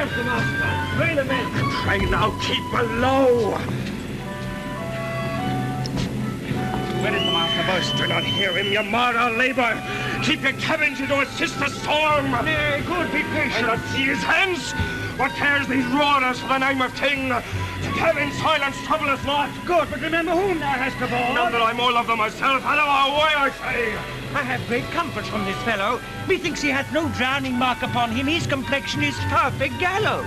There's the master. Rein him in. Try now, keep below. Where is the master, boys? Do not hear him, you murder labour. Keep your cabins, you to assist the storm. Nay, good, be patient. I not see his hands. What cares these roarers for the name of king? To cabin silence trouble us not. Good, but remember whom thou hast aboard. None that I more love than myself. Hello, away, I say. I have great comfort from this fellow. Methinks he hath no drowning mark upon him. His complexion is perfect gallows.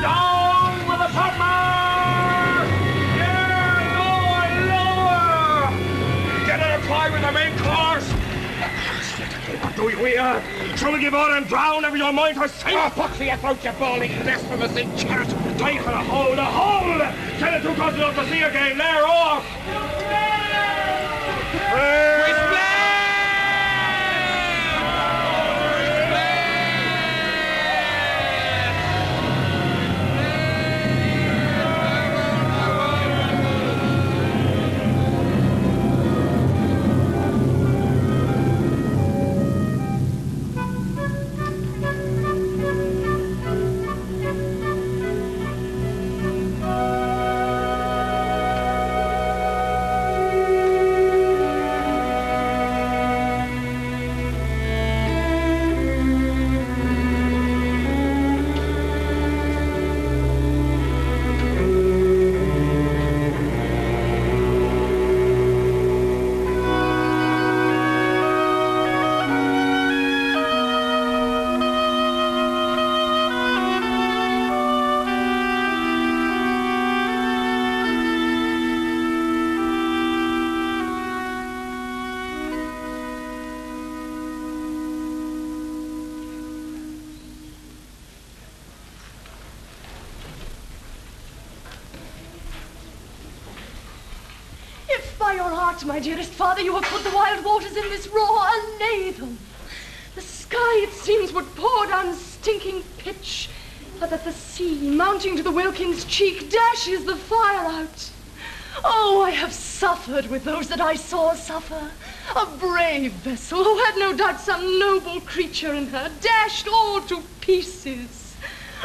Down with the topmast! Yeah, lower, lower! Get in a fly with the main course! What do we hear? Shall we give order and drown every your mind has seen? Oh, put the F out, you bawling blasphemous in church. Take for a hold, a hold! Tell it who goes off the sea again, they're off! My dearest father, you have put the wild waters in this roar, allay them. The sky, it seems, would pour down stinking pitch, but that the sea, mounting to the Wilkins' cheek, dashes the fire out. Oh, I have suffered with those that I saw suffer. A brave vessel who had no doubt some noble creature in her, dashed all to pieces.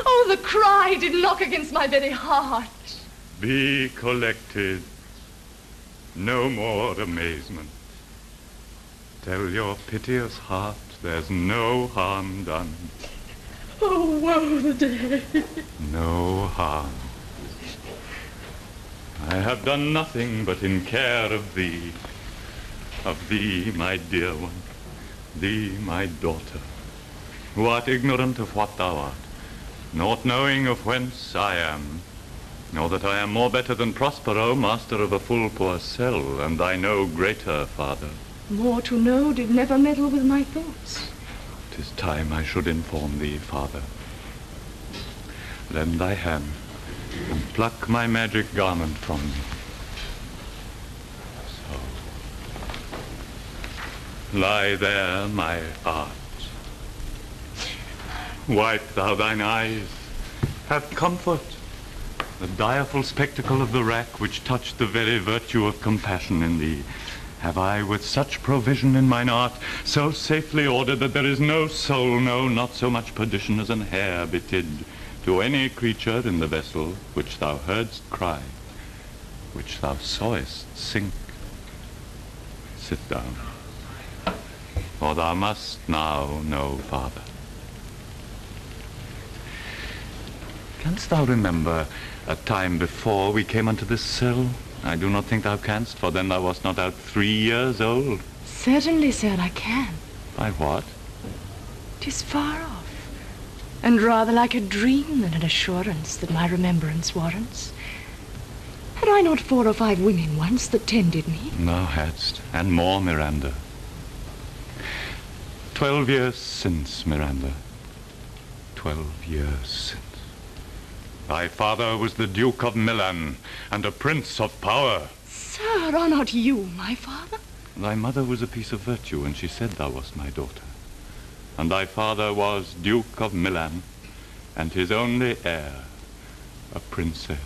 Oh, the cry did knock against my very heart. Be collected. No more amazement. Tell your piteous heart there's no harm done. Oh, woe the day. No harm. I have done nothing but in care of thee, my dear one, thee, my daughter, who art ignorant of what thou art, not knowing of whence I am, nor that I am more better than Prospero, master of a full poor cell, and I know greater, father. More to know did never meddle with my thoughts. 'Tis time I should inform thee, father. Lend thy hand, and pluck my magic garment from me. So. Lie there, my art. Wipe thou thine eyes. Have comfort. The direful spectacle of the rack which touched the very virtue of compassion in thee, have I with such provision in mine art, so safely ordered that there is no soul, no, not so much perdition as an hair betid, to any creature in the vessel which thou heardst cry, which thou sawest sink. Sit down, for thou must now know, father. Canst thou remember a time before we came unto this cell? I do not think thou canst, for then thou wast not out 3 years old. Certainly, sir, I can. By what? 'Tis far off, and rather like a dream than an assurance that my remembrance warrants. Had I not 4 or 5 women once that tended me? Thou hadst, and more, Miranda. 12 years since, Miranda. 12 years since. Thy father was the Duke of Milan, and a prince of power. Sir, are not you my father? Thy mother was a piece of virtue, and she said thou wast my daughter. And thy father was Duke of Milan, and his only heir, a princess,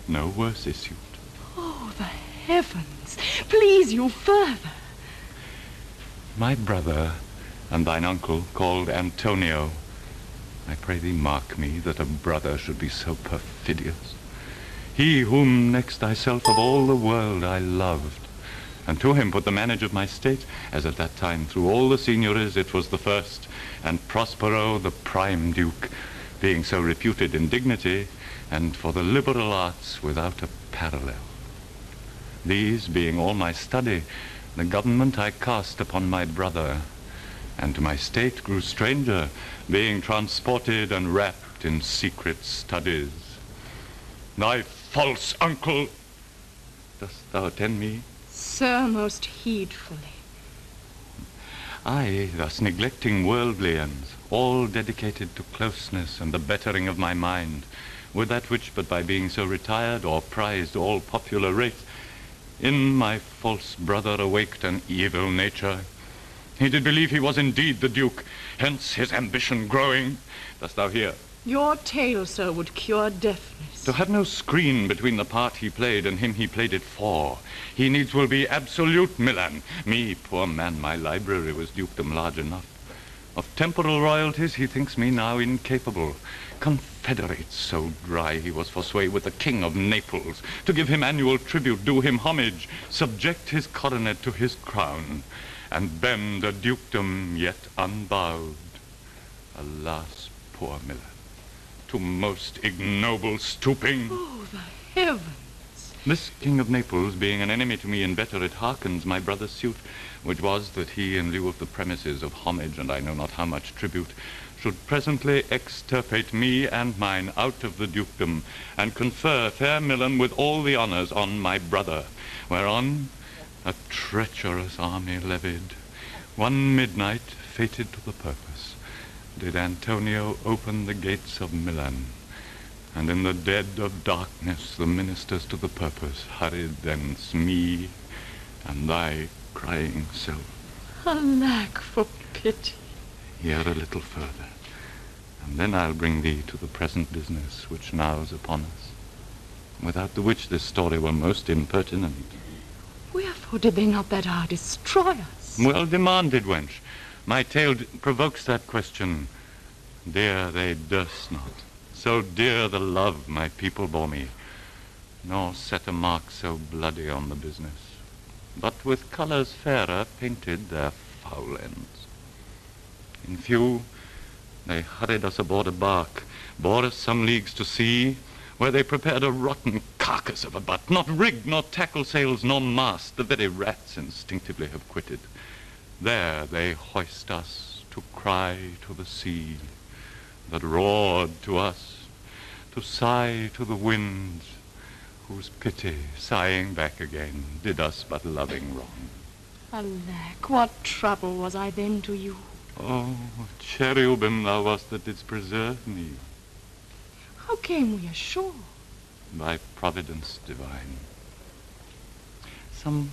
no worse issued. Oh, the heavens! Please you further. My brother and thine uncle, called Antonio, I pray thee mark me, that a brother should be so perfidious. He whom next thyself of all the world I loved, and to him put the manage of my state, as at that time through all the signories it was the first, and Prospero the prime duke, being so reputed in dignity, and for the liberal arts without a parallel. These being all my study, the government I cast upon my brother, and to my state grew stranger, being transported and wrapped in secret studies. Thy false uncle, dost thou attend me? Sir, most heedfully. I, thus neglecting worldly ends, all dedicated to closeness and the bettering of my mind, with that which but by being so retired or prized all popular rate, in my false brother awaked an evil nature. He did believe he was indeed the duke, hence his ambition growing. Dost thou hear? Your tale, sir, would cure deafness. To have no screen between the part he played and him he played it for, he needs will be absolute Milan. Me, poor man, my library was dukedom large enough. Of temporal royalties he thinks me now incapable. Confederate so dry he was for sway with the king of Naples, to give him annual tribute, do him homage, subject his coronet to his crown, and bend a dukedom yet unbowed. Alas, poor Milan, to most ignoble stooping. Oh, the heavens! This king of Naples, being an enemy to me inveterate, hearkens my brother's suit, which was that he, in lieu of the premises of homage and I know not how much tribute, should presently extirpate me and mine out of the dukedom, and confer fair Milan with all the honours on my brother, whereon a treacherous army levied. One midnight, fated to the purpose, did Antonio open the gates of Milan, and in the dead of darkness the ministers to the purpose hurried thence me and thy crying self. Alack, for pity. Here a little further, and then I'll bring thee to the present business which now's upon us, without the which this story were most impertinent. Wherefore did they not that hour destroy us? Well demanded, wench. My tale provokes that question. Dear, they durst not. So dear the love my people bore me, nor set a mark so bloody on the business, but with colours fairer painted their foul ends. In few, they hurried us aboard a bark, bore us some leagues to sea, where they prepared a rotten carcass of a butt, not rigged, nor tackle sails, nor mast, the very rats instinctively have quitted. There they hoist us to cry to the sea, that roared to us, to sigh to the winds, whose pity, sighing back again, did us but loving wrong. Alack, what trouble was I then to you? Oh, cherubim thou wast that didst preserve me. How came we ashore? By providence divine. Some